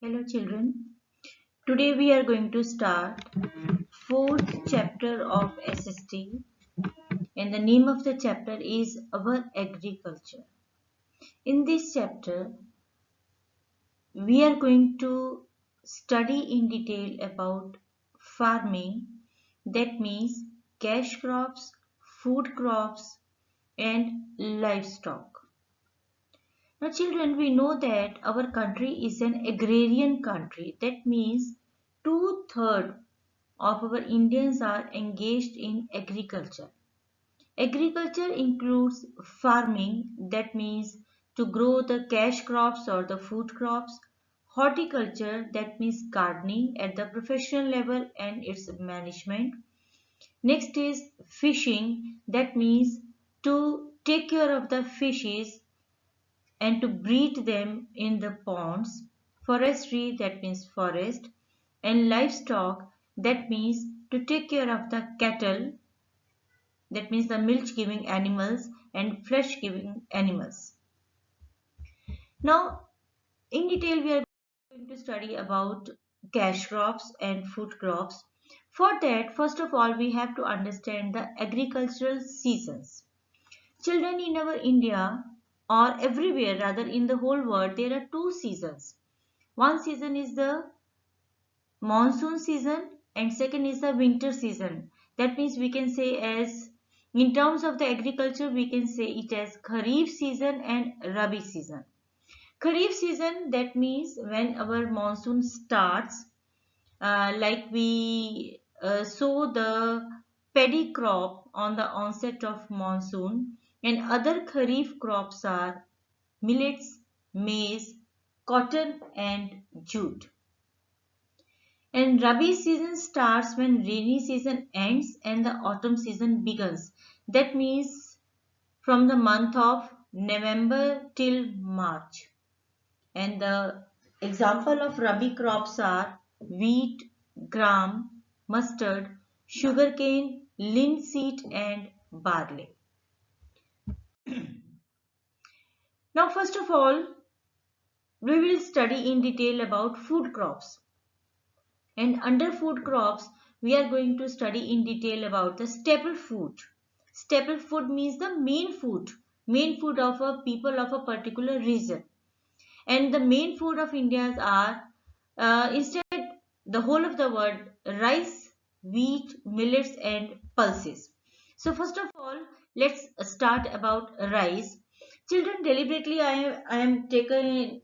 Hello children. Today we are going to start fourth chapter of SST and the name of the chapter is Our Agriculture. In this chapter we are going to study in detail about farming, that means cash crops, food crops and livestock. Now children, we know that our country is an agrarian country. That means two-thirds of our Indians are engaged in agriculture. Agriculture includes farming, that means to grow the cash crops or the food crops. Horticulture, that means gardening at the professional level and its management. Next is fishing, that means to take care of the fishes and to breed them in the ponds. Forestry, that means forest. And livestock, that means to take care of the cattle, that means the milk giving animals and flesh giving animals. Now in detail we are going to study about cash crops and food crops. For that, first of all, we have to understand the agricultural seasons. Children, in our India or everywhere rather in the whole world, there are two seasons. One season is the monsoon season and second is the winter season. That means we can say, as in terms of the agriculture, we can say it as Kharif season and Rabi season. Kharif season, that means when our monsoon starts, like we sow the paddy crop on the onset of monsoon, and other Kharif crops are millets, maize, cotton and jute. And Rabi season starts when rainy season ends and the autumn season begins. That means from the month of November till March. And the example of Rabi crops are wheat, gram, mustard, sugarcane, linseed and barley. Now first of all, we will study in detail about food crops. And under food crops, we are going to study in detail about the staple food. Staple food means the main food of a people of a particular region. And the main food of Indians are, instead, the whole of the word rice, wheat, millets and pulses. So first of all, let's start about rice. Children, deliberately I am taking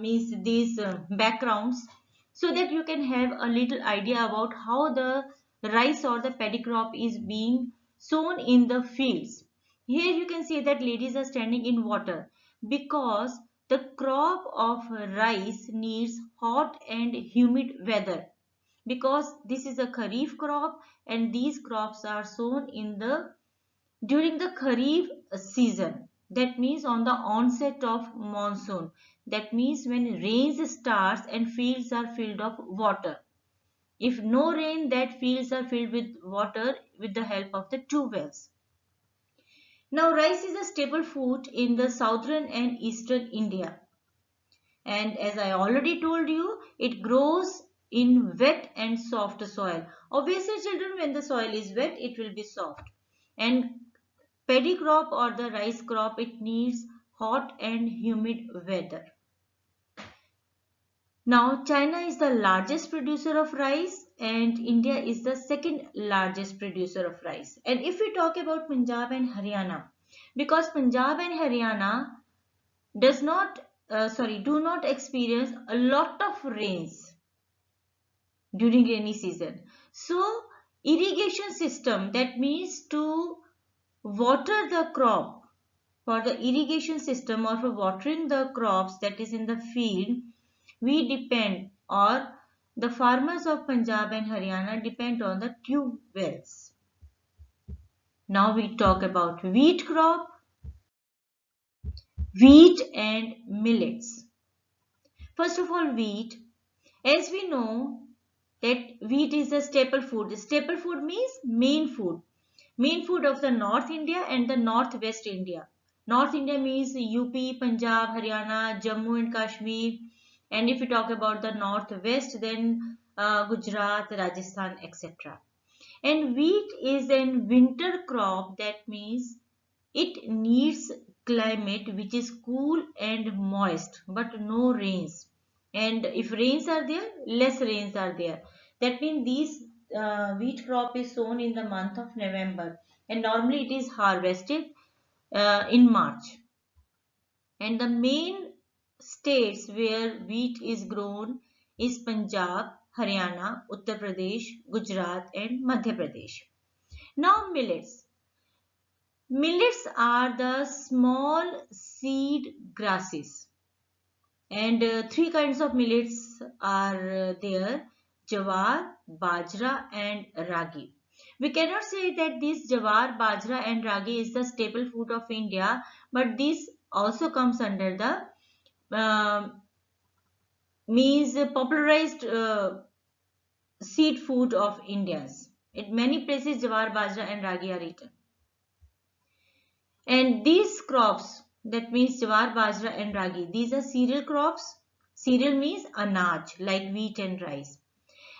means these backgrounds so that you can have a little idea about how the rice or the paddy crop is being sown in the fields. Here you can see that ladies are standing in water because the crop of rice needs hot and humid weather, because this is a kharif crop and these crops are sown in the during the Kharif season, that means on the onset of monsoon, that means when rains starts and fields are filled of water. If no rain, that fields are filled with water with the help of the two wells. Now rice is a staple food in the southern and eastern India, and as I already told you, it grows in wet and soft soil. Obviously children, when the soil is wet it will be soft. And paddy crop or the rice crop, it needs hot and humid weather. Now China is the largest producer of rice and India is the second largest producer of rice. And if we talk about Punjab and Haryana, because Punjab and Haryana does not do not experience a lot of rains during rainy season. So irrigation system, that means to water the crop, for the irrigation system or for watering the crops that is in the field, we depend, or the farmers of Punjab and Haryana depend on the tube wells. Now we talk about wheat and millets. First of all, wheat. As we know that wheat is a staple food. Staple food means main food. Main food of the North India and the Northwest India. North India means UP, Punjab, Haryana, Jammu and Kashmir, And if you talk about the northwest, then Gujarat, Rajasthan, etc. And wheat is an winter crop, that means it needs climate which is cool and moist, but no rains. And if rains are there, less rains are there. That means these wheat crop is sown in the month of November, and normally it is harvested in March. And the main states where wheat is grown is Punjab, Haryana, Uttar Pradesh, Gujarat, and Madhya Pradesh. Now millets. Millets are the small seed grasses, and three kinds of millets are there: jawar, bajra, and ragi. We cannot say that this jawar, bajra, and ragi is the staple food of India, but this also comes under the means popularized seed food of Indians. In many places, jawar, bajra, and ragi are eaten. And these crops, that means jawar, bajra, and ragi, these are cereal crops. Cereal means anaj, like wheat and rice.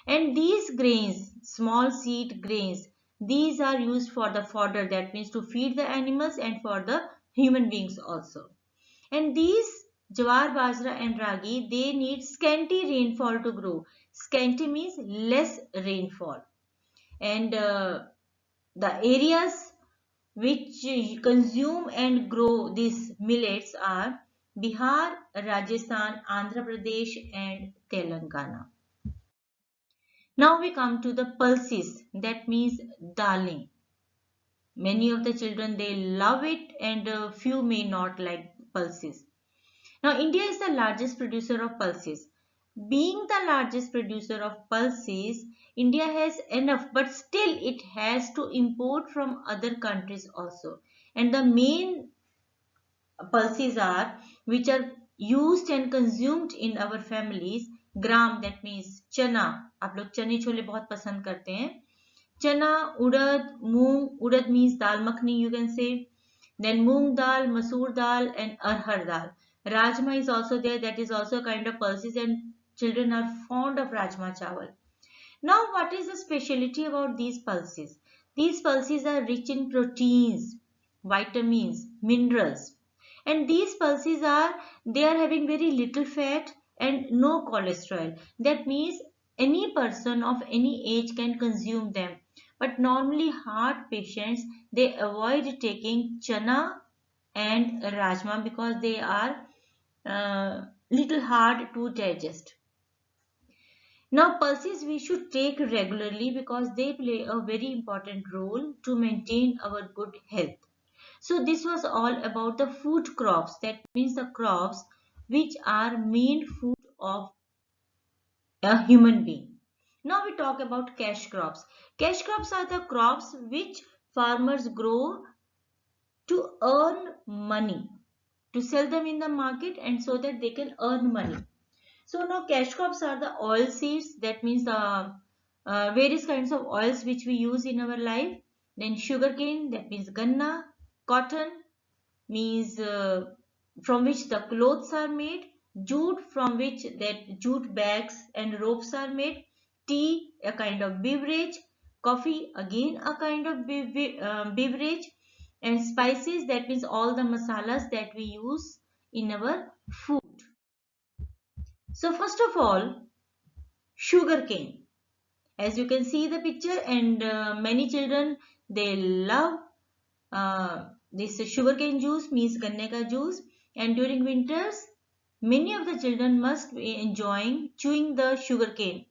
And these grains, small seed grains, these are used for the fodder, that means to feed the animals and for the human beings also. And these jawar, bajra, and ragi, they need scanty rainfall to grow. Scanty means less rainfall. And the areas which consume and grow these millets are Bihar, Rajasthan, Andhra Pradesh, and Telangana. Now we come to the pulses, that means daling. Many of the children, they love it, and few may not like pulses. Now India is the largest producer of pulses. Being the largest producer of pulses, India has enough, but still it has to import from other countries also. And the main pulses are which are used and consumed in our families: gram, that means चना. आप लोग चने छोले बहुत पसंद करते हैं. चना, उड़द, मूंग. उड़द means dal makhni, you can say. Then moong dal, masoor dal, and arhar dal. Rajma is also there. That is also a kind of pulses, and children are fond of rajma chawal. Now, what is the specialty about these pulses? These pulses are rich in proteins, vitamins, minerals, and these pulses are, they are having very little fat and no cholesterol. That means any person of any age can consume them. But normally heart patients, they avoid taking chana and rajma because they are little hard to digest. Now pulses we should take regularly because they play a very important role to maintain our good health. So this was all about the food crops, that means the crops which are main food of a human being. Now we talk about cash crops. Cash crops are the crops which farmers grow to earn money, to sell them in the market, and so that they can earn money. So now cash crops are the oil seeds, that means the various kinds of oils which we use in our life. Then sugarcane, that means ganna. Cotton means from which the clothes are made. Jute, from which that jute bags and ropes are made. Tea, a kind of beverage. Coffee, again a kind of beverage. And spices, that means all the masalas that we use in our food. So first of all, sugarcane. As you can see the picture, and many children, they love this sugarcane juice, means ganne ka juice. And during winters, many of the children must be enjoying chewing the sugarcane.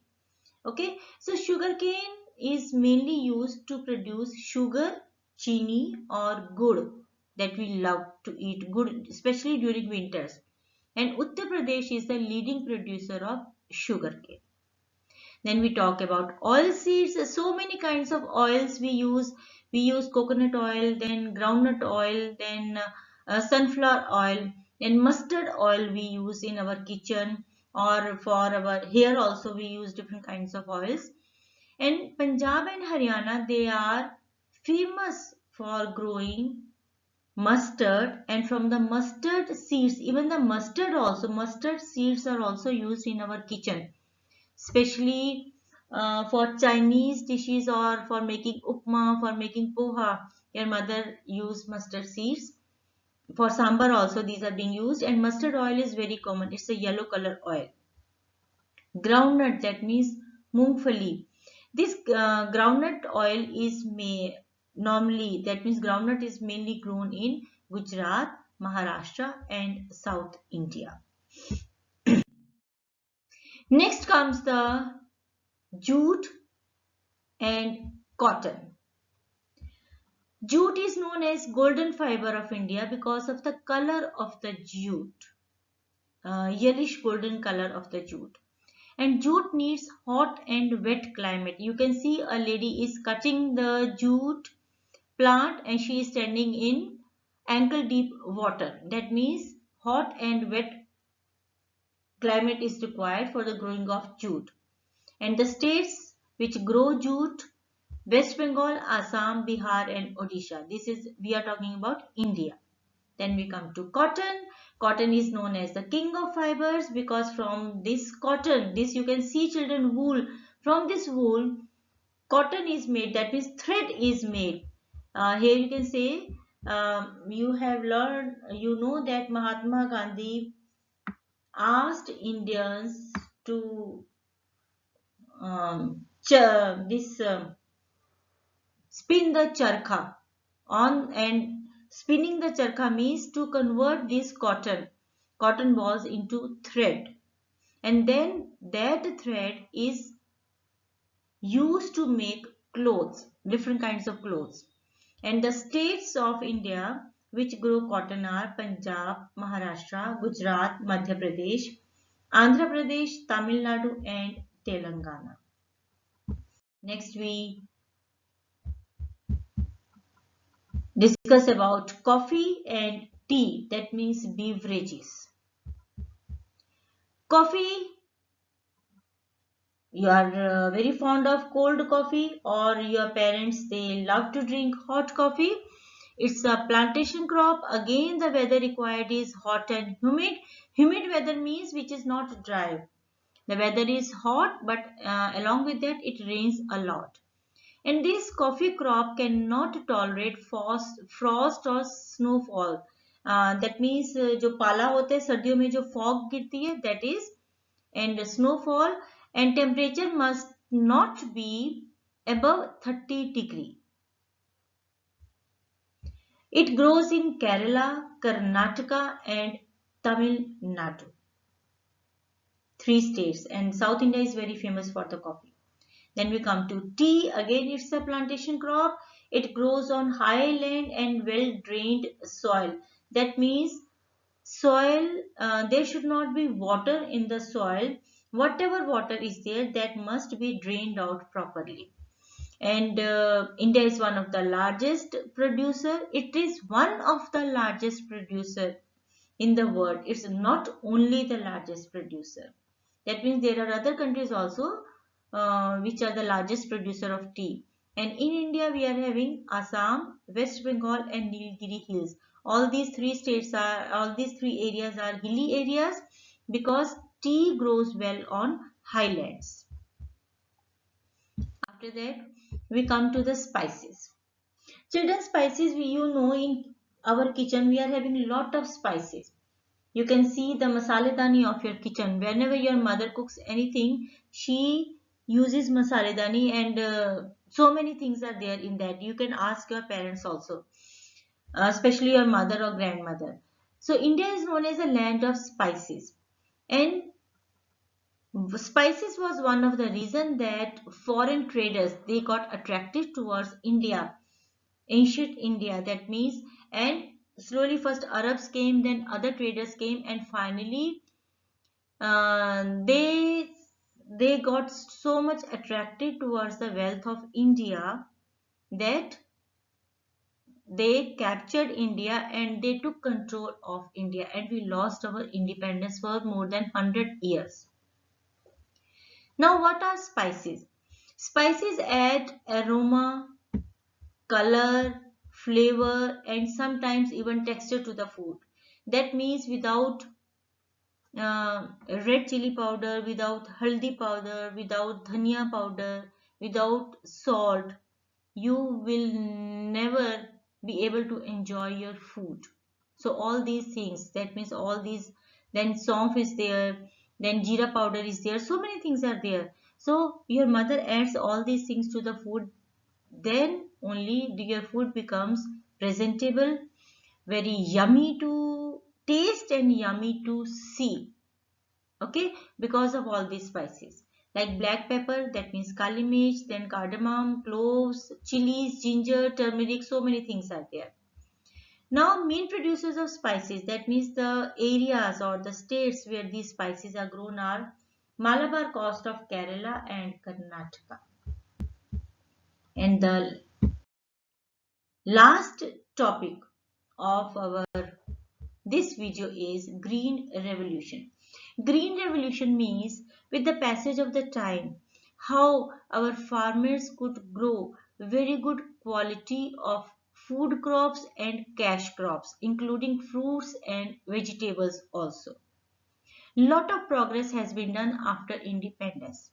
Okay, so sugarcane is mainly used to produce sugar, chini, or gur, that we love to eat, good, especially during winters. And Uttar Pradesh is the leading producer of sugarcane. Then we talk about oil seeds. So many kinds of oils we use. We use coconut oil, then groundnut oil, then sunflower oil, and mustard oil we use in our kitchen, or for our hair also we use different kinds of oils. And Punjab and Haryana, they are famous for growing mustard, and from the mustard seeds, even the mustard seeds are also used in our kitchen, especially for Chinese dishes or for making upma, for making poha. Your mother used mustard seeds. For sambar also these are being used, and mustard oil is very common. It's a yellow color oil. Groundnut, that means mungfali. This groundnut oil is normally, that means groundnut is mainly grown in Gujarat, Maharashtra and South India. Next comes the jute and cotton. Jute is known as golden fiber of India because of the color of the jute, yellowish golden color of the jute. And jute needs hot and wet climate. You can see a lady is cutting the jute plant and she is standing in ankle deep water. That means hot and wet climate is required for the growing of jute. And the states which grow jute: West Bengal, Assam, Bihar and Odisha. This is, we are talking about India. Then we come to cotton. Cotton is known as the king of fibers because from this cotton, this you can see children, wool. From this wool, cotton is made, that means thread is made. Here you can say, you have learned, you know that Mahatma Gandhi asked Indians to this spin the charkha on, and spinning the charkha means to convert this cotton balls into thread, and then that thread is used to make clothes, different kinds of clothes. And the states of India which grow cotton are Punjab, Maharashtra, Gujarat, Madhya Pradesh, Andhra Pradesh, Tamil Nadu and Telangana. Next we discuss about coffee and tea, that means beverages. Coffee, you are very fond of cold coffee, or your parents, they love to drink hot coffee. It's a plantation crop. Again, the weather required is hot and humid. Humid weather means which is not dry. The weather is hot, but along with that it rains a lot. And this coffee crop cannot tolerate frost or snowfall. That means जो पाला होता है सर्दियों में, जो fog गिरती है, that is, and snowfall, and temperature must not be above 30 degree. It grows in Kerala, Karnataka and Tamil Nadu. 3 states, and South India is very famous for the coffee. Then we come to tea. Again, it's a plantation crop. It grows on high land and well drained soil. That means soil, there should not be water in the soil. Whatever water is there, that must be drained out properly. And India is one of the largest producer. It is one of the largest producer in the world. It's not only the largest producer. That means there are other countries also which are the largest producer of tea. And in India we are having Assam, West Bengal and Nilgiri Hills. All these three areas are hilly areas because tea grows well on highlands. After that we come to the spices. Children, spices, you know, in our kitchen we are having lot of spices. You can see the masaledani of your kitchen. Whenever your mother cooks anything, she uses masaledani, and so many things are there in that. You can ask your parents also, especially your mother or grandmother. So India is known as a land of spices, and spices was one of the reason that foreign traders, they got attracted towards India, ancient India. That means, and slowly first Arabs came, then other traders came, and finally they got so much attracted towards the wealth of India that they captured India and they took control of India, and we lost our independence for more than 100 years. Now what are spices? Spices add aroma, color, flavor, and sometimes even texture to the food. That means without red chili powder, without haldi powder, without dhania powder, without salt, you will never be able to enjoy your food. So all these things, that means all these, then saunf is there, then jeera powder is there, so many things are there. So your mother adds all these things to the food, then only your food becomes presentable, very yummy to taste and yummy to see. Okay, because of all these spices like black pepper, that means kali mirch, then cardamom, cloves, chilies, ginger, turmeric, so many things are there. Now main producers of spices, that means the areas or the states where these spices are grown, are Malabar coast of Kerala and Karnataka. And the last topic of our this video is Green Revolution. Green Revolution means with the passage of the time, how our farmers could grow very good quality of food crops and cash crops, including fruits and vegetables also. Lot of progress has been done after independence.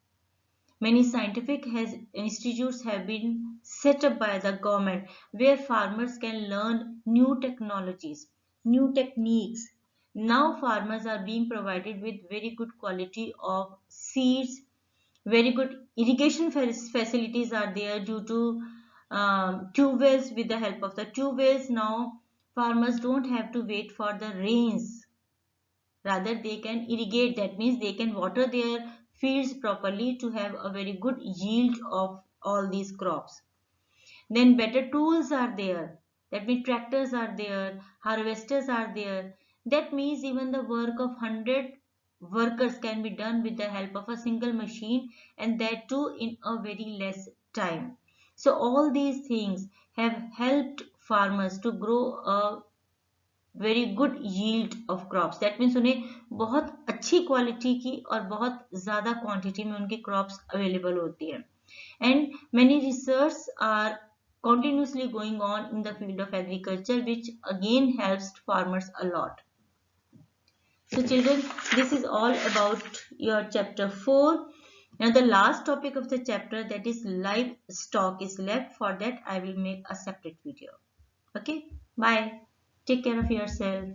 Many scientific institutes have been set up by the government where farmers can learn new technologies, new techniques. Now farmers are being provided with very good quality of seeds, very good irrigation facilities are there due to tube wells. With the help of the tube wells, now farmers don't have to wait for the rains. Rather, they can irrigate, that means they can water their fields properly to have a very good yield of all these crops. Then better tools are there, that means tractors are there, harvesters are there. That means even the work of 100 workers can be done with the help of a single machine, and that too in a very less time. So all these things have helped farmers to grow a very good yield of crops, that means उन्हें बहुत अच्छी quality की और बहुत ज़्यादा quantity में उनकी crops available होती है. And many research are continuously going on in the field of agriculture, which again helps farmers a lot. So children, this is all about your chapter 4. Now the last topic of the chapter, that is livestock, is left. For that I will make a separate video. Okay, bye. Take care of yourself.